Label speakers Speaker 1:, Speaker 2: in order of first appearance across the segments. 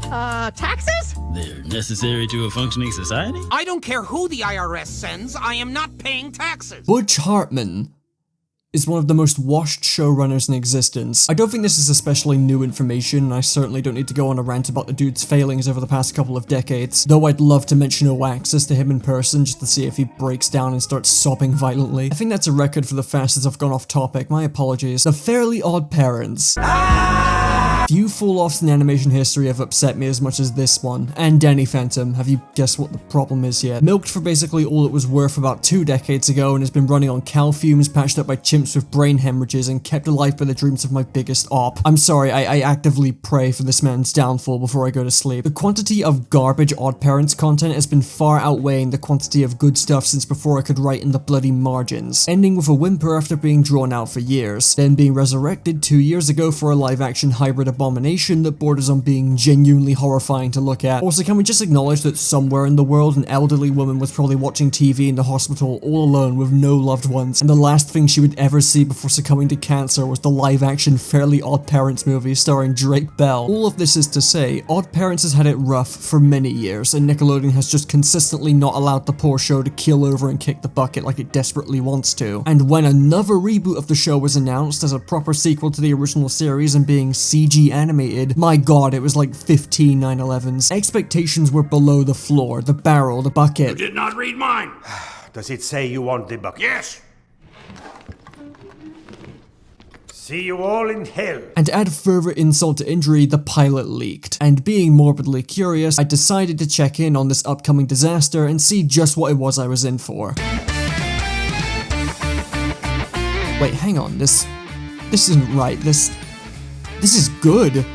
Speaker 1: Taxes?
Speaker 2: They're necessary to a functioning society?
Speaker 3: I don't care who the IRS sends, I am not paying taxes.
Speaker 4: Butch Hartman is one of the most washed showrunners in existence. I don't think this is especially new information, and I certainly don't need to go on a rant about the dude's failings over the past couple of decades, though I'd love to mention no access to him in person just to see if he breaks down and starts sobbing violently. I think that's a record for the fastest I've gone off topic, my apologies. The Fairly OddParents. Few fall-offs in animation history have upset me as much as this one, and Danny Phantom. Have you guessed what the problem is yet? Milked for basically all it was worth about 2 decades ago and has been running on cow fumes, patched up by chimps with brain hemorrhages, and kept alive by the dreams of my biggest op. I'm sorry, I actively pray for this man's downfall before I go to sleep. The quantity of garbage OddParents content has been far outweighing the quantity of good stuff since before I could write in the bloody margins, ending with a whimper after being drawn out for years, then being resurrected 2 years ago for a live-action hybrid abomination that borders on being genuinely horrifying to look at. Also, can we just acknowledge that somewhere in the world an elderly woman was probably watching TV in the hospital all alone with no loved ones, and the last thing she would ever see before succumbing to cancer was the live-action Fairly OddParents movie starring Drake Bell. All of this is to say, OddParents has had it rough for many years, and Nickelodeon has just consistently not allowed the poor show to keel over and kick the bucket like it desperately wants to. And when another reboot of the show was announced as a proper sequel to the original series and being CG animated, my god, it was like 15 9/11s. Expectations were below the floor, the barrel, the bucket.
Speaker 5: You did not read mine!
Speaker 6: Does it say you want the bucket?
Speaker 5: Yes!
Speaker 6: See you all in hell.
Speaker 4: And to add further insult to injury, the pilot leaked. And being morbidly curious, I decided to check in on this upcoming disaster and see just what it was I was in for. Wait, hang on, this isn't right, this is good.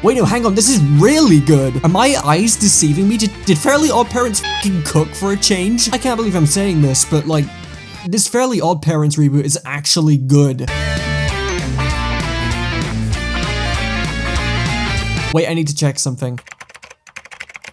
Speaker 4: Wait, no, hang on, this is really good. Are my eyes deceiving me? Did Fairly OddParents f***ing cook for a change? I can't believe I'm saying this, but like, this Fairly OddParents reboot is actually good. Wait, I need to check something.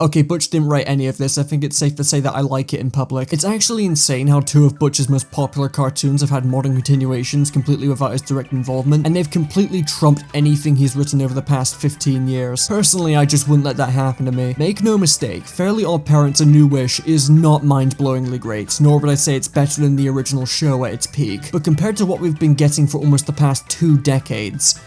Speaker 4: Okay, Butch didn't write any of this. I think it's safe to say that I like it in public. It's actually insane how 2 of Butch's most popular cartoons have had modern continuations completely without his direct involvement, and they've completely trumped anything he's written over the past 15 years. Personally, I just wouldn't let that happen to me. Make no mistake, Fairly OddParents: A New Wish is not mind-blowingly great, nor would I say it's better than the original show at its peak, but compared to what we've been getting for almost the past 2 decades,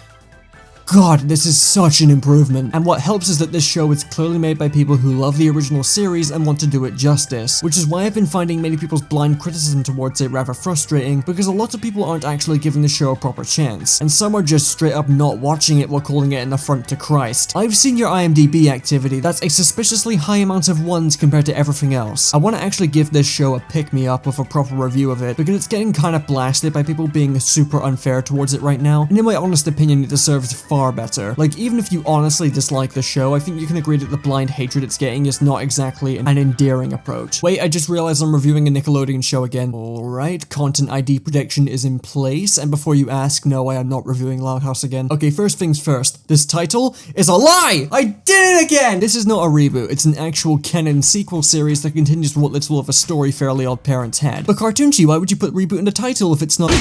Speaker 4: God, this is such an improvement. And what helps is that this show is clearly made by people who love the original series and want to do it justice, which is why I've been finding many people's blind criticism towards it rather frustrating, because a lot of people aren't actually giving the show a proper chance, and some are just straight up not watching it while calling it an affront to Christ. I've seen your IMDb activity. That's a suspiciously high amount of 1s compared to everything else. I want to actually give this show a pick-me-up with a proper review of it, because it's getting kind of blasted by people being super unfair towards it right now, and in my honest opinion, it deserves far better. Like, even if you honestly dislike the show, I think you can agree that the blind hatred it's getting is not exactly an endearing approach. Wait, I just realized I'm reviewing a Nickelodeon show again. Alright, content ID protection is in place, and before you ask, no, I am not reviewing Loud House again. Okay, first things first, this title is a lie! I did it again! This is not a reboot, it's an actual canon sequel series that continues what little of a story Fairly OddParents had. But Cartoonshi, why would you put reboot in the title if it's not—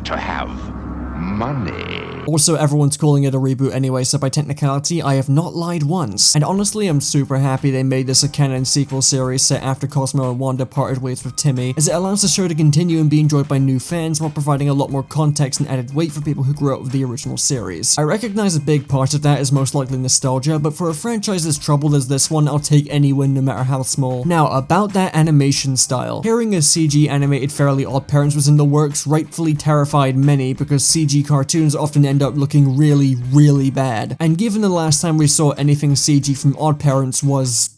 Speaker 5: To have money.
Speaker 4: Also, everyone's calling it a reboot anyway, so by technicality, I have not lied once. And honestly, I'm super happy they made this a canon sequel series set after Cosmo and Wanda parted ways with Timmy, as it allows the show to continue and be enjoyed by new fans while providing a lot more context and added weight for people who grew up with the original series. I recognize a big part of that is most likely nostalgia, but for a franchise as troubled as this one, I'll take any win no matter how small. Now, about that animation style. Hearing a CG animated Fairly OddParents was in the works rightfully terrified many, because CG cartoons often end up looking really, really bad. And given the last time we saw anything CG from OddParents was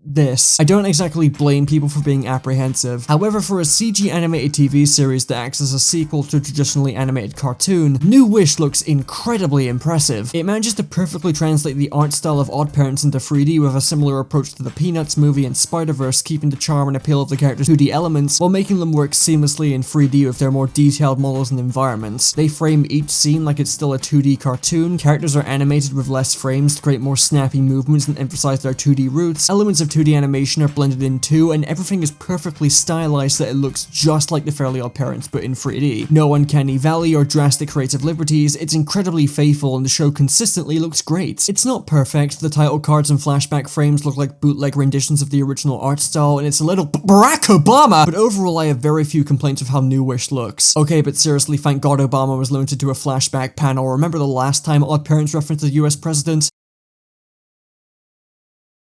Speaker 4: this. I don't exactly blame people for being apprehensive. However, for a CG animated TV series that acts as a sequel to a traditionally animated cartoon, New Wish looks incredibly impressive. It manages to perfectly translate the art style of OddParents into 3D with a similar approach to the Peanuts movie and Spider-Verse, keeping the charm and appeal of the characters' 2D elements while making them work seamlessly in 3D with their more detailed models and environments. They frame each scene like it's still a 2D cartoon, characters are animated with less frames to create more snappy movements and emphasize their 2D roots, elements of 2D animation are blended in too, and everything is perfectly stylized so that it looks just like the Fairly OddParents but in 3D. No uncanny valley or drastic creative liberties, it's incredibly faithful and the show consistently looks great. It's not perfect, the title cards and flashback frames look like bootleg renditions of the original art style, and it's a little Barack Obama, but overall I have very few complaints of how New Wish looks. Okay, but seriously, thank God Obama was limited to a flashback panel. Remember the last time OddParents referenced the US president?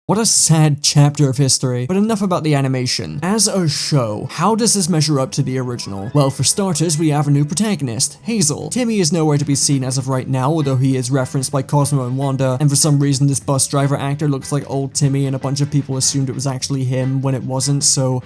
Speaker 4: What a sad chapter of history. But enough about the animation. As a show, how does this measure up to the original? Well, for starters, we have a new protagonist, Hazel. Timmy is nowhere to be seen as of right now, although he is referenced by Cosmo and Wanda, and for some reason this bus driver actor looks like old Timmy and a bunch of people assumed it was actually him when it wasn't, so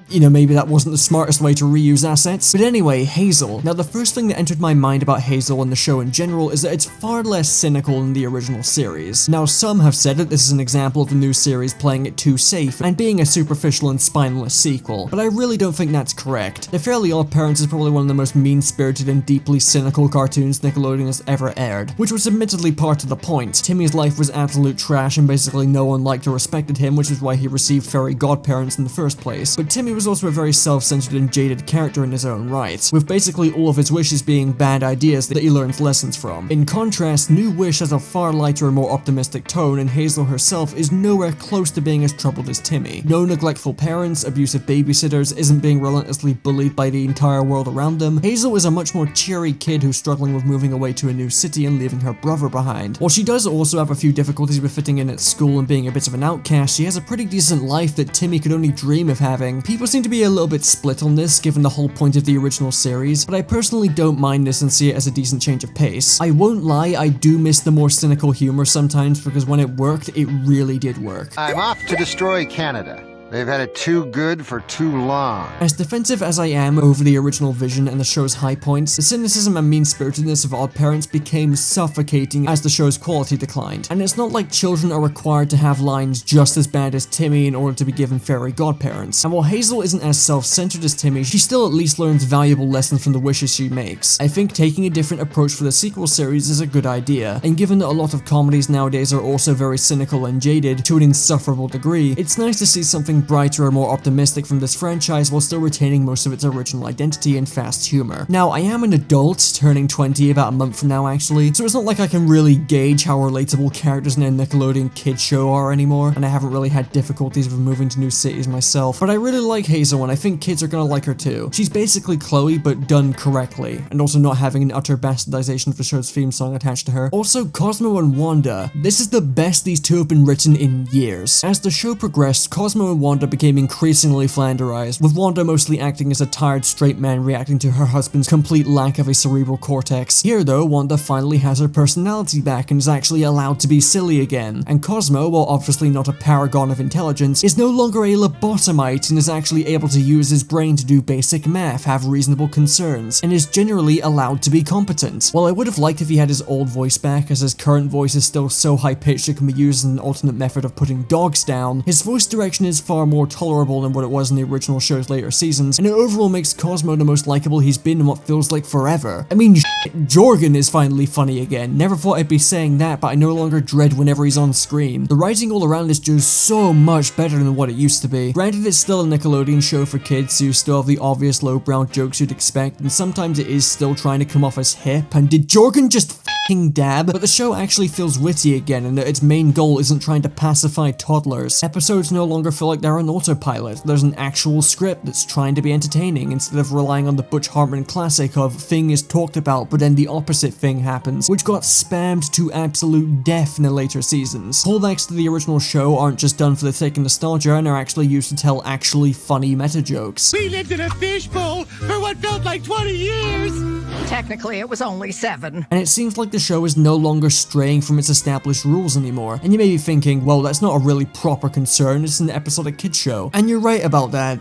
Speaker 4: you know, maybe that wasn't the smartest way to reuse assets. But anyway, Hazel. Now, the first thing that entered my mind about Hazel and the show in general is that it's far less cynical than the original series. Now, some have said that this is an example of the new series playing it too safe and being a superficial and spineless sequel, but I really don't think that's correct. The Fairly OddParents is probably one of the most mean-spirited and deeply cynical cartoons Nickelodeon has ever aired, which was admittedly part of the point. Timmy's life was absolute trash and basically no one liked or respected him, which is why he received Fairy Godparents in the first place. But Timmy was also a very self-centered and jaded character in his own right, with basically all of his wishes being bad ideas that he learns lessons from. In contrast, New Wish has a far lighter and more optimistic tone, and Hazel herself is nowhere close to being as troubled as Timmy. No neglectful parents, abusive babysitters, isn't being relentlessly bullied by the entire world around them. Hazel is a much more cheery kid who's struggling with moving away to a new city and leaving her brother behind. While she does also have a few difficulties with fitting in at school and being a bit of an outcast, she has a pretty decent life that Timmy could only dream of having. People seem to be a little bit split on this, given the whole point of the original series, but I personally don't mind this and see it as a decent change of pace. I won't lie, I do miss the more cynical humor sometimes, because when it worked, it really did work.
Speaker 1: I'm off to destroy Canada. They've had it too good for too long.
Speaker 4: As defensive as I am over the original vision and the show's high points, the cynicism and mean-spiritedness of OddParents became suffocating as the show's quality declined. And it's not like children are required to have lines just as bad as Timmy in order to be given fairy godparents. And while Hazel isn't as self-centered as Timmy, she still at least learns valuable lessons from the wishes she makes. I think taking a different approach for the sequel series is a good idea, and given that a lot of comedies nowadays are also very cynical and jaded to an insufferable degree, it's nice to see something brighter and more optimistic from this franchise while still retaining most of its original identity and fast humor. Now, I am an adult, turning 20 about a month from now actually, so it's not like I can really gauge how relatable characters in a Nickelodeon kid show are anymore, and I haven't really had difficulties with moving to new cities myself, but I really like Hazel and I think kids are gonna like her too. She's basically Chloe, but done correctly, and also not having an utter bastardization of the show's theme song attached to her. Also, Cosmo and Wanda. This is the best these two have been written in years. As the show progressed, Cosmo and Wanda became increasingly flanderized, with Wanda mostly acting as a tired straight man reacting to her husband's complete lack of a cerebral cortex. Here though, Wanda finally has her personality back and is actually allowed to be silly again, and Cosmo, while obviously not a paragon of intelligence, is no longer a lobotomite and is actually able to use his brain to do basic math, have reasonable concerns, and is generally allowed to be competent. While I would have liked if he had his old voice back, as his current voice is still so high-pitched it can be used as an alternate method of putting dogs down, his voice direction is far more tolerable than what it was in the original show's later seasons, and it overall makes Cosmo the most likable he's been in what feels like forever. I mean, Jorgen is finally funny again. Never thought I'd be saying that, but I no longer dread whenever he's on screen. The writing all around is just so much better than what it used to be. Granted, it's still a Nickelodeon show for kids, so you still have the obvious lowbrow jokes you'd expect, and sometimes it is still trying to come off as hip, and did Jorgen just f***ing dab? But the show actually feels witty again, and that its main goal isn't trying to pacify toddlers. Episodes no longer feel like they're on autopilot. There's an actual script that's trying to be entertaining instead of relying on the Butch Hartman classic of thing is talked about but then the opposite thing happens, which got spammed to absolute death in the later seasons. Callbacks to the original show aren't just done for the sake of nostalgia and are actually used to tell actually funny meta jokes.
Speaker 7: We lived in a fishbowl for what felt like 20 years!
Speaker 8: Technically, it was only 7.
Speaker 4: And it seems like the show is no longer straying from its established rules anymore. And you may be thinking, well, that's not a really proper concern, it's an episodic kids show. And you're right about that.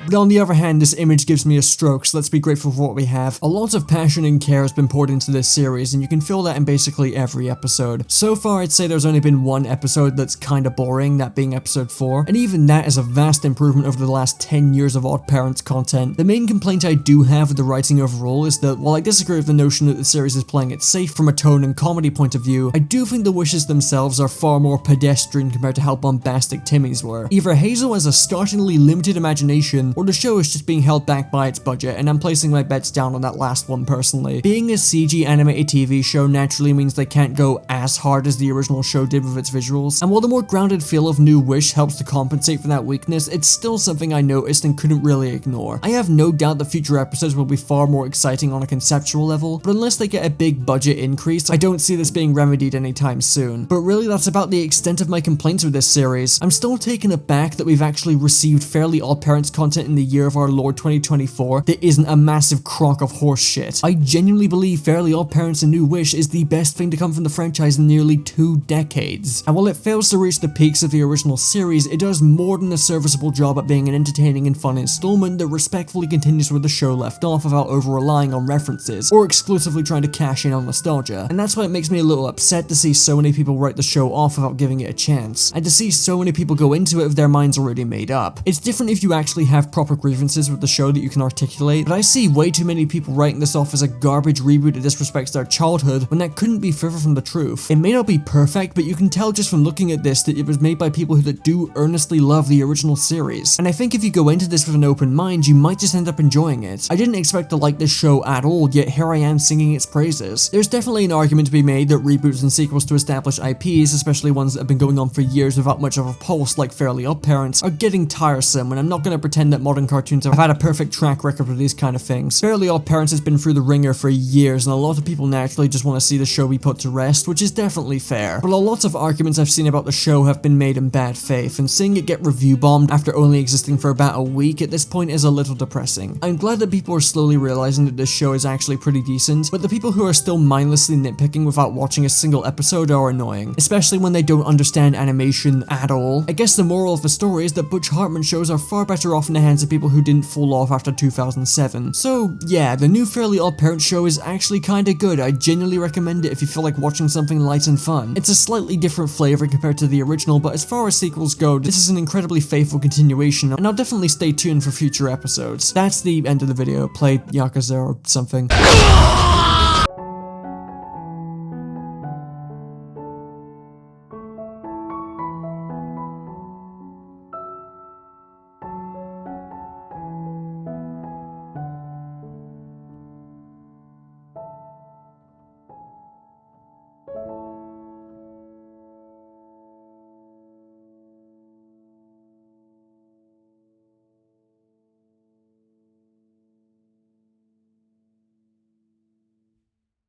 Speaker 4: But on the other hand, this image gives me a stroke, so let's be grateful for what we have. A lot of passion and care has been poured into this series, and you can feel that in basically every episode. So far, I'd say there's only been one episode that's kinda boring, that being episode 4, and even that is a vast improvement over the last 10 years of OddParents content. The main complaint I do have with the writing overall is that while I disagree with the notion that the series is playing it safe from a tone and comedy point of view, I do think the wishes themselves are far more pedestrian compared to how bombastic Timmy's were. Either Hazel has a startlingly limited imagination, or the show is just being held back by its budget, and I'm placing my bets down on that last one personally. Being a CG animated TV show naturally means they can't go as hard as the original show did with its visuals, and while the more grounded feel of New Wish helps to compensate for that weakness, it's still something I noticed and couldn't really ignore. I have no doubt that future episodes will be far more exciting on a conceptual level, but unless they get a big budget increase, I don't see this being remedied anytime soon. But really, that's about the extent of my complaints with this series. I'm still taken aback that we've actually received Fairly OddParents content in the year of our Lord 2024 that isn't a massive crock of horse shit. I genuinely believe Fairly OddParents and New Wish is the best thing to come from the franchise in nearly 2 decades. And while it fails to reach the peaks of the original series, it does more than a serviceable job at being an entertaining and fun installment that respectfully continues where the show left off without over-relying on references, or exclusively trying to cash in on nostalgia. And that's why it makes me a little upset to see so many people write the show off without giving it a chance, and to see so many people go into it with their minds already made up. It's different if you actually have proper grievances with the show that you can articulate, but I see way too many people writing this off as a garbage reboot that disrespects their childhood when that couldn't be further from the truth. It may not be perfect, but you can tell just from looking at this that it was made by people who do earnestly love the original series. And I think if you go into this with an open mind, you might just end up enjoying it. I didn't expect to like this show at all, yet here I am singing its praises. There's definitely an argument to be made that reboots and sequels to established IPs, especially ones that have been going on for years without much of a pulse like Fairly OddParents, are getting tiresome, and I'm not going to pretend that modern cartoons have had a perfect track record with these kind of things. Fairly OddParents has been through the ringer for years, and a lot of people naturally just want to see the show be put to rest, which is definitely fair. But a lot of arguments I've seen about the show have been made in bad faith, and seeing it get review bombed after only existing for about a week at this point is a little depressing. I'm glad that people are slowly realizing that this show is actually pretty decent, but the people who are still mindlessly nitpicking without watching a single episode are annoying, especially when they don't understand animation at all. I guess the moral of the story is that Butch Hartman shows are far better off in the hands of people who didn't fall off after 2007. So yeah, the new Fairly OddParents show is actually kinda good. I genuinely recommend it if you feel like watching something light and fun. It's a slightly different flavor compared to the original, but as far as sequels go, this is an incredibly faithful continuation, and I'll definitely stay tuned for future episodes. That's the end of the video. Play Yakuza or something.